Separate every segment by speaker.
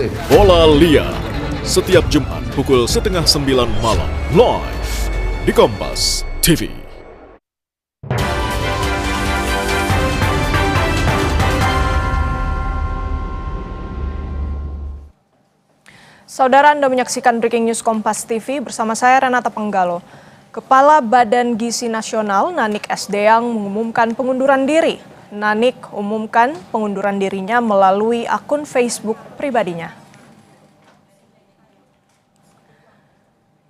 Speaker 1: Bola Liar setiap Jumat pukul 8:30 malam live di Kompas TV.
Speaker 2: Saudara, Anda menyaksikan Breaking News Kompas TV bersama saya Renata Penggalo. Kepala Badan Gizi Nasional Nanik Sdeang mengumumkan pengunduran diri. Nanik umumkan pengunduran dirinya melalui akun Facebook pribadinya.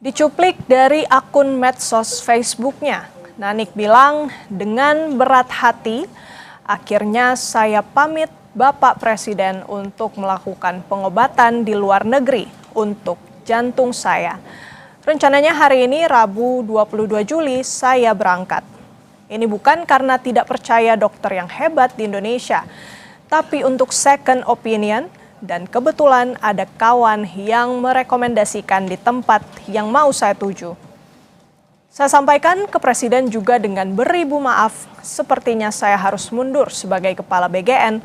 Speaker 2: Dicuplik dari akun medsos Facebooknya, Nanik bilang, dengan berat hati, akhirnya saya pamit Bapak Presiden untuk melakukan pengobatan di luar negeri untuk jantung saya. Rencananya hari ini Rabu 22 Juli saya berangkat. Ini bukan karena tidak percaya dokter yang hebat di Indonesia, tapi untuk second opinion dan kebetulan ada kawan yang merekomendasikan di tempat yang mau saya tuju. Saya sampaikan ke Presiden juga dengan beribu maaf, sepertinya saya harus mundur sebagai Kepala BGN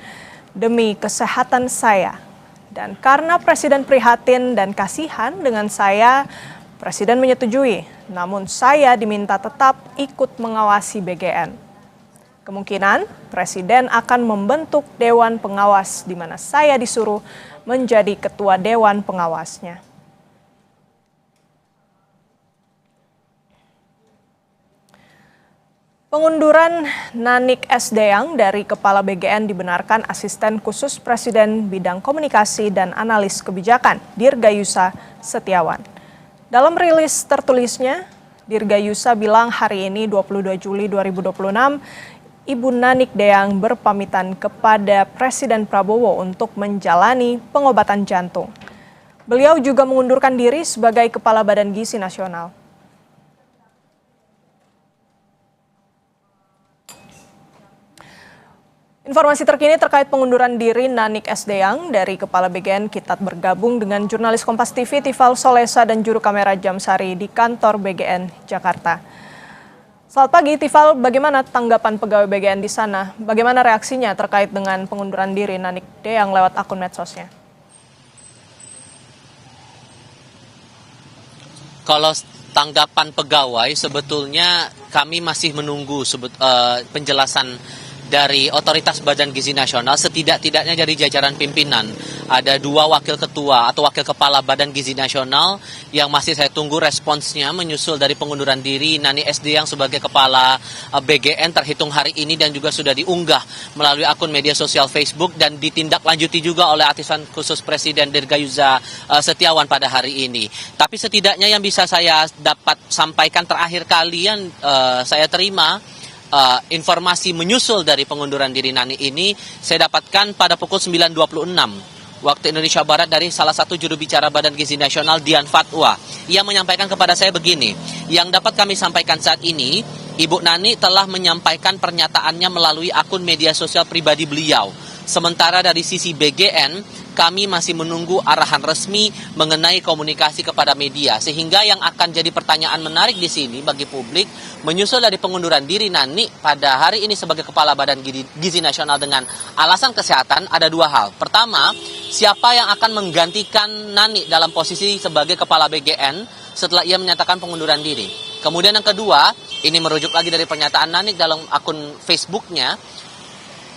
Speaker 2: demi kesehatan saya. Dan karena Presiden prihatin dan kasihan dengan saya, Presiden menyetujui, namun saya diminta tetap ikut mengawasi BGN. Kemungkinan Presiden akan membentuk Dewan Pengawas di mana saya disuruh menjadi Ketua Dewan Pengawasnya. Pengunduran Nanik Sdeang dari Kepala BGN dibenarkan Asisten Khusus Presiden Bidang Komunikasi dan Analis Kebijakan, Dirgayusa Setiawan. Dalam rilis tertulisnya, Dirgayusa bilang hari ini 22 Juli 2026, Ibu Nanik Sdeang berpamitan kepada Presiden Prabowo untuk menjalani pengobatan jantung. Beliau juga mengundurkan diri sebagai Kepala Badan Gizi Nasional. Informasi terkini terkait pengunduran diri Nanik Sdeang dari Kepala BGN, kita bergabung dengan jurnalis Kompas TV Tifal Solesa dan juru kamera Jamsari di kantor BGN Jakarta. Selamat pagi Tifal, bagaimana tanggapan pegawai BGN di sana? Bagaimana reaksinya terkait dengan pengunduran diri Nanik Sdeang lewat akun medsosnya?
Speaker 3: Kalau tanggapan pegawai sebetulnya kami masih menunggu penjelasan dari Otoritas Badan Gizi Nasional, setidak-tidaknya dari jajaran pimpinan. Ada 2 wakil ketua atau wakil kepala Badan Gizi Nasional yang masih saya tunggu responsnya menyusul dari pengunduran diri Nanik Sdeang sebagai kepala BGN terhitung hari ini dan juga sudah diunggah melalui akun media sosial Facebook dan ditindaklanjuti juga oleh Asisten Khusus Presiden Dirgayusa Setiawan pada hari ini. Tapi setidaknya yang bisa saya dapat sampaikan terakhir kalian saya terima informasi menyusul dari pengunduran diri Nanik ini saya dapatkan pada pukul 9.26 waktu Indonesia Barat dari salah satu juru bicara Badan Gizi Nasional, Dian Fatwa. Ia menyampaikan kepada saya begini, yang dapat kami sampaikan saat ini, Ibu Nanik telah menyampaikan pernyataannya melalui akun media sosial pribadi beliau. Sementara dari sisi BGN, kami masih menunggu arahan resmi mengenai komunikasi kepada media. Sehingga yang akan jadi pertanyaan menarik di sini bagi publik, menyusul dari pengunduran diri Nanik pada hari ini sebagai Kepala Badan Gizi Nasional dengan alasan kesehatan, ada 2 hal. Pertama, siapa yang akan menggantikan Nanik dalam posisi sebagai Kepala BGN setelah ia menyatakan pengunduran diri. Kemudian yang kedua, ini merujuk lagi dari pernyataan Nanik dalam akun Facebooknya,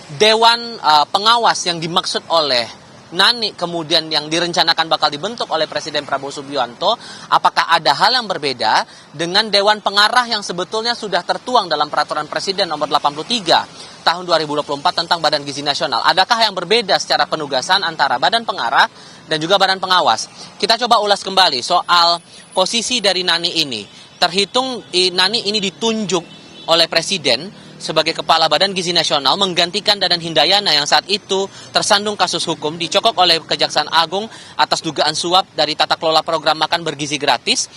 Speaker 3: Dewan Pengawas yang dimaksud oleh Nanik kemudian yang direncanakan bakal dibentuk oleh Presiden Prabowo Subianto, apakah ada hal yang berbeda dengan Dewan Pengarah yang sebetulnya sudah tertuang dalam Peraturan Presiden nomor 83 tahun 2024 tentang Badan Gizi Nasional? Adakah yang berbeda secara penugasan antara Badan Pengarah dan juga Badan Pengawas? Kita coba ulas kembali soal posisi dari Nanik ini. Terhitung Nanik ini ditunjuk oleh Presiden sebagai Kepala Badan Gizi Nasional menggantikan Dadan Hindayana yang saat itu tersandung kasus hukum dicokok oleh Kejaksaan Agung atas dugaan suap dari tata kelola program makan bergizi gratis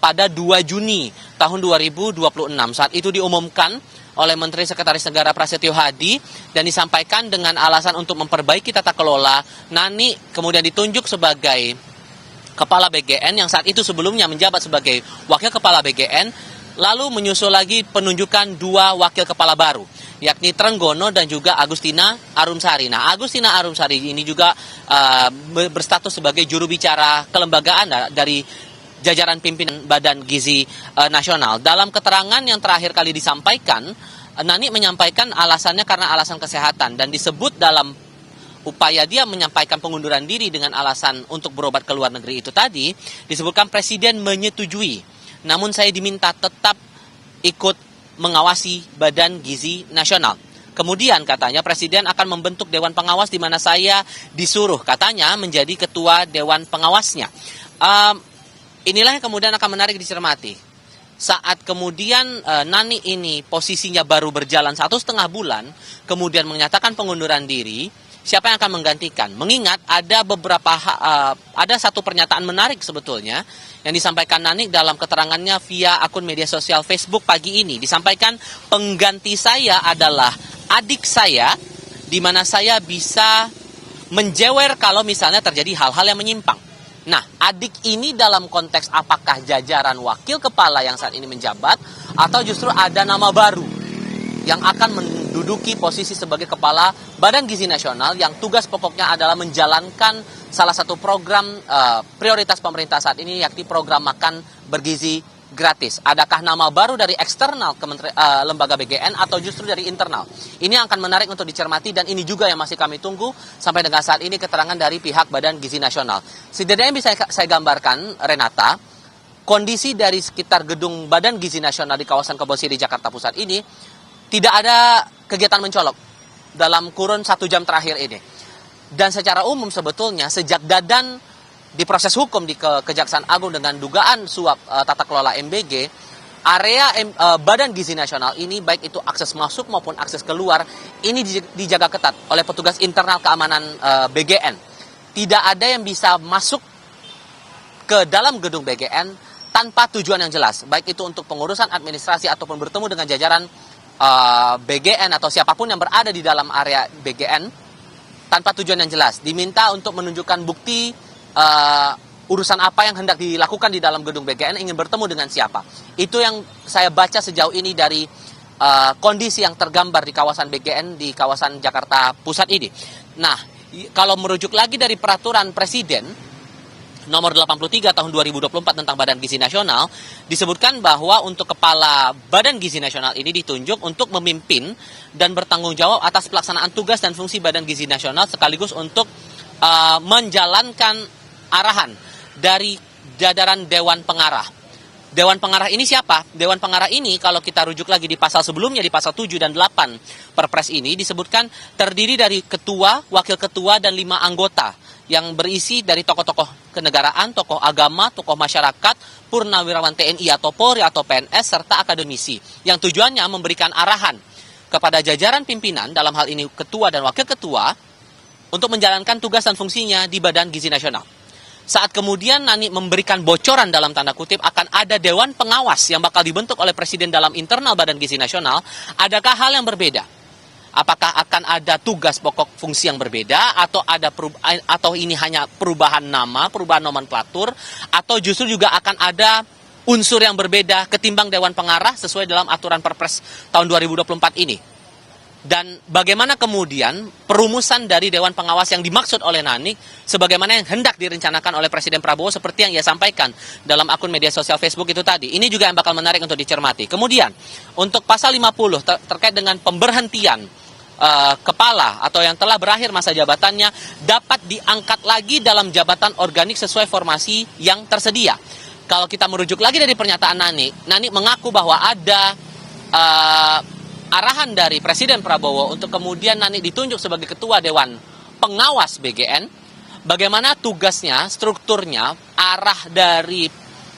Speaker 3: pada 2 Juni tahun 2026. Saat itu diumumkan oleh Menteri Sekretaris Negara Prasetyo Hadi dan disampaikan dengan alasan untuk memperbaiki tata kelola. Nanik kemudian ditunjuk sebagai Kepala BGN yang saat itu sebelumnya menjabat sebagai Wakil Kepala BGN. Lalu menyusul lagi penunjukan 2 wakil kepala baru. yakni Trenggono dan juga Agustina Arumsari. Nah, Agustina Arumsari ini juga berstatus sebagai juru bicara kelembagaan dari jajaran pimpinan Badan Gizi Nasional. Dalam keterangan yang terakhir kali disampaikan, Nani menyampaikan alasannya karena alasan kesehatan dan disebut dalam upaya dia menyampaikan pengunduran diri dengan alasan untuk berobat ke luar negeri itu tadi, disebutkan Presiden menyetujui. Namun saya diminta tetap ikut mengawasi Badan Gizi Nasional. Kemudian katanya Presiden akan membentuk Dewan Pengawas di mana saya disuruh katanya menjadi ketua Dewan Pengawasnya. Inilah yang kemudian akan menarik dicermati. Saat kemudian Nani ini posisinya baru berjalan 1,5 bulan, kemudian menyatakan pengunduran diri, siapa yang akan menggantikan? Mengingat ada satu pernyataan menarik sebetulnya yang disampaikan Nani dalam keterangannya via akun media sosial Facebook pagi ini. Disampaikan pengganti saya adalah adik saya, di mana saya bisa menjewer kalau misalnya terjadi hal-hal yang menyimpang. Nah, adik ini dalam konteks apakah jajaran wakil kepala yang saat ini menjabat atau justru ada nama baru yang akan menduduki posisi sebagai kepala Badan Gizi Nasional yang tugas pokoknya adalah menjalankan salah satu program prioritas pemerintah saat ini, yakni program makan bergizi gratis. Adakah nama baru dari eksternal lembaga BGN atau justru dari internal? Ini akan menarik untuk dicermati dan ini juga yang masih kami tunggu sampai dengan saat ini keterangan dari pihak Badan Gizi Nasional. Setidaknya bisa saya gambarkan, Renata, kondisi dari sekitar gedung Badan Gizi Nasional di kawasan Kebon Siri, Jakarta Pusat ini tidak ada kegiatan mencolok dalam kurun 1 jam terakhir ini. Dan secara umum sebetulnya sejak Dadan diproses hukum di Kejaksaan Agung dengan dugaan suap tata kelola MBG, area Badan Gizi Nasional ini baik itu akses masuk maupun akses keluar ini dijaga ketat oleh petugas internal keamanan BGN. Tidak ada yang bisa masuk ke dalam gedung BGN tanpa tujuan yang jelas, baik itu untuk pengurusan administrasi ataupun bertemu dengan jajaran BGN atau siapapun yang berada di dalam area BGN tanpa tujuan yang jelas. Diminta untuk menunjukkan bukti urusan apa yang hendak dilakukan di dalam gedung BGN, ingin bertemu dengan siapa. Itu yang saya baca sejauh ini dari kondisi yang tergambar di kawasan BGN di kawasan Jakarta Pusat ini. Nah, kalau merujuk lagi dari peraturan Presiden nomor 83 tahun 2024 tentang Badan Gizi Nasional, disebutkan bahwa untuk kepala Badan Gizi Nasional ini ditunjuk untuk memimpin dan bertanggung jawab atas pelaksanaan tugas dan fungsi Badan Gizi Nasional sekaligus untuk menjalankan arahan dari jajaran Dewan Pengarah. Dewan Pengarah ini siapa? Dewan Pengarah ini kalau kita rujuk lagi di pasal sebelumnya, di pasal 7 dan 8 Perpres ini disebutkan terdiri dari ketua, wakil ketua, dan 5 anggota yang berisi dari tokoh-tokoh kenegaraan, tokoh agama, tokoh masyarakat, purnawirawan TNI atau Polri atau PNS, serta akademisi. Yang tujuannya memberikan arahan kepada jajaran pimpinan, dalam hal ini ketua dan wakil ketua, untuk menjalankan tugas dan fungsinya di Badan Gizi Nasional. Saat kemudian Nani memberikan bocoran dalam tanda kutip akan ada Dewan Pengawas yang bakal dibentuk oleh Presiden dalam internal Badan Gizi Nasional, adakah hal yang berbeda? Apakah akan ada tugas pokok fungsi yang berbeda atau ini hanya perubahan nama, perubahan nomenklatur, atau justru juga akan ada unsur yang berbeda ketimbang Dewan Pengarah sesuai dalam aturan Perpres tahun 2024 ini? Dan bagaimana kemudian perumusan dari Dewan Pengawas yang dimaksud oleh Nani sebagaimana yang hendak direncanakan oleh Presiden Prabowo seperti yang ia sampaikan dalam akun media sosial Facebook itu tadi. Ini juga yang bakal menarik untuk dicermati. Kemudian untuk pasal 50 terkait dengan pemberhentian kepala atau yang telah berakhir masa jabatannya dapat diangkat lagi dalam jabatan organik sesuai formasi yang tersedia. Kalau kita merujuk lagi dari pernyataan Nani mengaku bahwa ada arahan dari Presiden Prabowo untuk kemudian Nani ditunjuk sebagai ketua Dewan Pengawas BGN. Bagaimana tugasnya, strukturnya, arah dari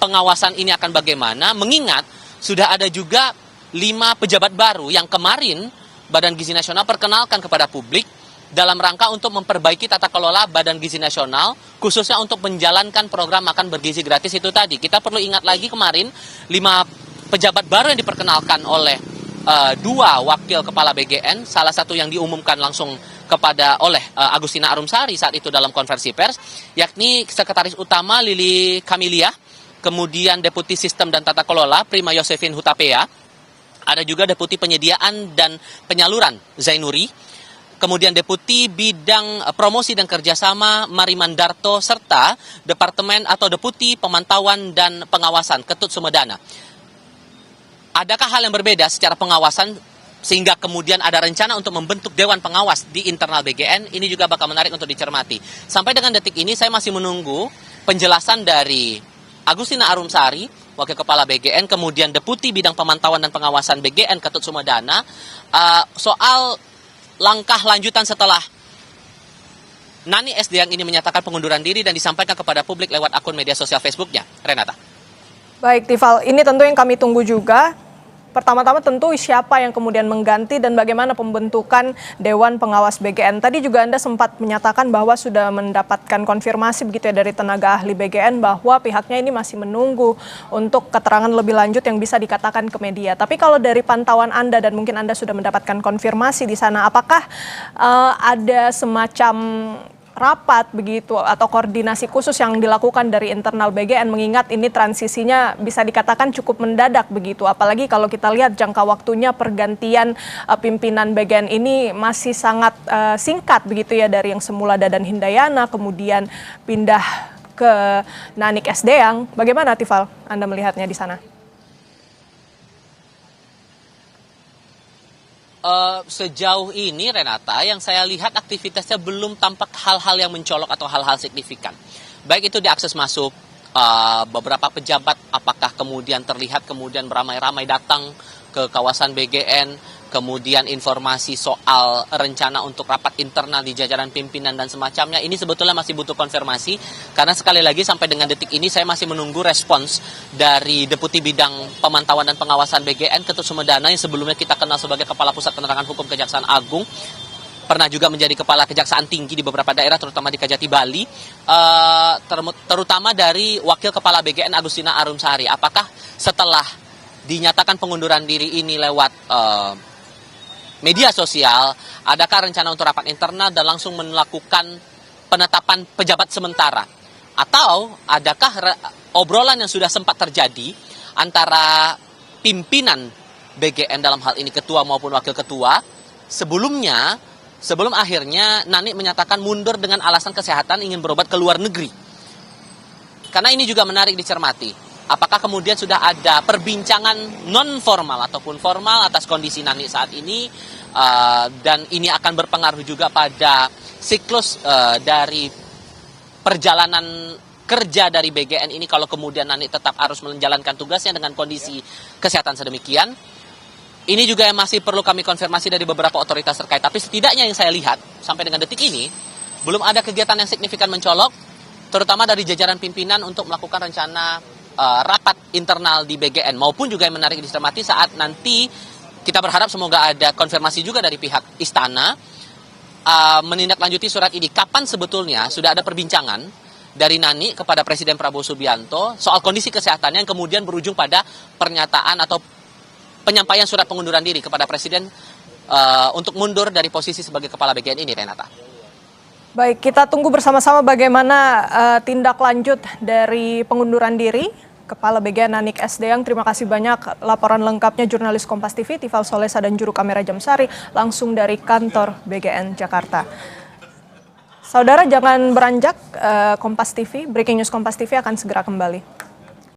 Speaker 3: pengawasan ini akan bagaimana, mengingat sudah ada juga 5 pejabat baru yang kemarin Badan Gizi Nasional perkenalkan kepada publik dalam rangka untuk memperbaiki tata kelola Badan Gizi Nasional, khususnya untuk menjalankan program makan bergizi gratis itu tadi. Kita perlu ingat lagi kemarin 5 pejabat baru yang diperkenalkan oleh 2 wakil kepala BGN, salah satu yang diumumkan langsung oleh Agustina Arumsari saat itu dalam konferensi pers, yakni Sekretaris Utama Lili Kamilia, kemudian Deputi Sistem dan Tata Kelola Prima Yosefin Hutapea, Ada juga Deputi Penyediaan dan Penyaluran Zainuri, kemudian Deputi Bidang Promosi dan Kerjasama Marimandarto, serta Departemen atau Deputi Pemantauan dan Pengawasan Ketut Sumedana. Adakah hal yang berbeda secara pengawasan sehingga kemudian ada rencana untuk membentuk Dewan Pengawas di internal BGN? Ini juga bakal menarik untuk dicermati. Sampai dengan detik ini saya masih menunggu penjelasan dari Agustina Arumsari, Wakil Kepala BGN, kemudian Deputi Bidang Pemantauan dan Pengawasan BGN Ketut Sumedana, soal langkah lanjutan setelah Nani Sdang ini menyatakan pengunduran diri dan disampaikan kepada publik lewat akun media sosial Facebooknya. Renata.
Speaker 2: Baik, Tifal, ini tentu yang kami tunggu juga. Pertama-tama tentu siapa yang kemudian mengganti dan bagaimana pembentukan Dewan Pengawas BGN. Tadi juga Anda sempat menyatakan bahwa sudah mendapatkan konfirmasi begitu ya dari tenaga ahli BGN bahwa pihaknya ini masih menunggu untuk keterangan lebih lanjut yang bisa dikatakan ke media. Tapi kalau dari pantauan Anda dan mungkin Anda sudah mendapatkan konfirmasi di sana, apakah ada semacam rapat begitu atau koordinasi khusus yang dilakukan dari internal BGN, mengingat ini transisinya bisa dikatakan cukup mendadak begitu, apalagi kalau kita lihat jangka waktunya pergantian pimpinan BGN ini masih sangat singkat begitu ya, dari yang semula Dadan Hindayana kemudian pindah ke Nanik Sdang. Bagaimana Tifal Anda melihatnya di sana?
Speaker 3: Sejauh ini Renata, yang saya lihat aktivitasnya belum tampak hal-hal yang mencolok atau hal-hal signifikan. Baik itu di akses masuk beberapa pejabat, apakah kemudian terlihat kemudian beramai-ramai datang ke kawasan BGN, kemudian informasi soal rencana untuk rapat internal di jajaran pimpinan dan semacamnya, ini sebetulnya masih butuh konfirmasi, karena sekali lagi sampai dengan detik ini saya masih menunggu respons dari Deputi Bidang Pemantauan dan Pengawasan BGN Ketut Sumedana, yang sebelumnya kita kenal sebagai Kepala Pusat Penerangan Hukum Kejaksaan Agung, pernah juga menjadi Kepala Kejaksaan Tinggi di beberapa daerah, terutama di Kajati Bali, terutama dari Wakil Kepala BGN Agustina Arumsari. Apakah setelah dinyatakan pengunduran diri ini lewat media sosial, adakah rencana untuk rapat internal dan langsung melakukan penetapan pejabat sementara? Atau adakah obrolan yang sudah sempat terjadi antara pimpinan BGN, dalam hal ini ketua maupun wakil ketua, sebelum akhirnya Nani menyatakan mundur dengan alasan kesehatan, ingin berobat ke luar negeri? Karena ini juga menarik dicermati. Apakah kemudian sudah ada perbincangan non-formal ataupun formal atas kondisi Nani saat ini, dan ini akan berpengaruh juga pada siklus dari perjalanan kerja dari BGN ini kalau kemudian Nani tetap harus menjalankan tugasnya dengan kondisi kesehatan sedemikian. Ini juga yang masih perlu kami konfirmasi dari beberapa otoritas terkait. Tapi setidaknya yang saya lihat sampai dengan detik ini belum ada kegiatan yang signifikan mencolok, terutama dari jajaran pimpinan untuk melakukan rencana rapat internal di BGN, maupun juga yang menarik dicermati saat nanti kita berharap semoga ada konfirmasi juga dari pihak istana menindaklanjuti surat ini. Kapan sebetulnya sudah ada perbincangan dari Nani kepada Presiden Prabowo Subianto soal kondisi kesehatannya yang kemudian berujung pada pernyataan atau penyampaian surat pengunduran diri kepada Presiden untuk mundur dari posisi sebagai Kepala BGN ini, Renata.
Speaker 2: Baik, kita tunggu bersama-sama bagaimana tindak lanjut dari pengunduran diri Kepala BGN Nanik Sdang. Terima kasih banyak laporan lengkapnya jurnalis Kompas TV Tifal Solesa dan juru kamera Jamsari langsung dari kantor BGN Jakarta. Saudara jangan beranjak, Kompas TV, Breaking News Kompas TV akan segera kembali.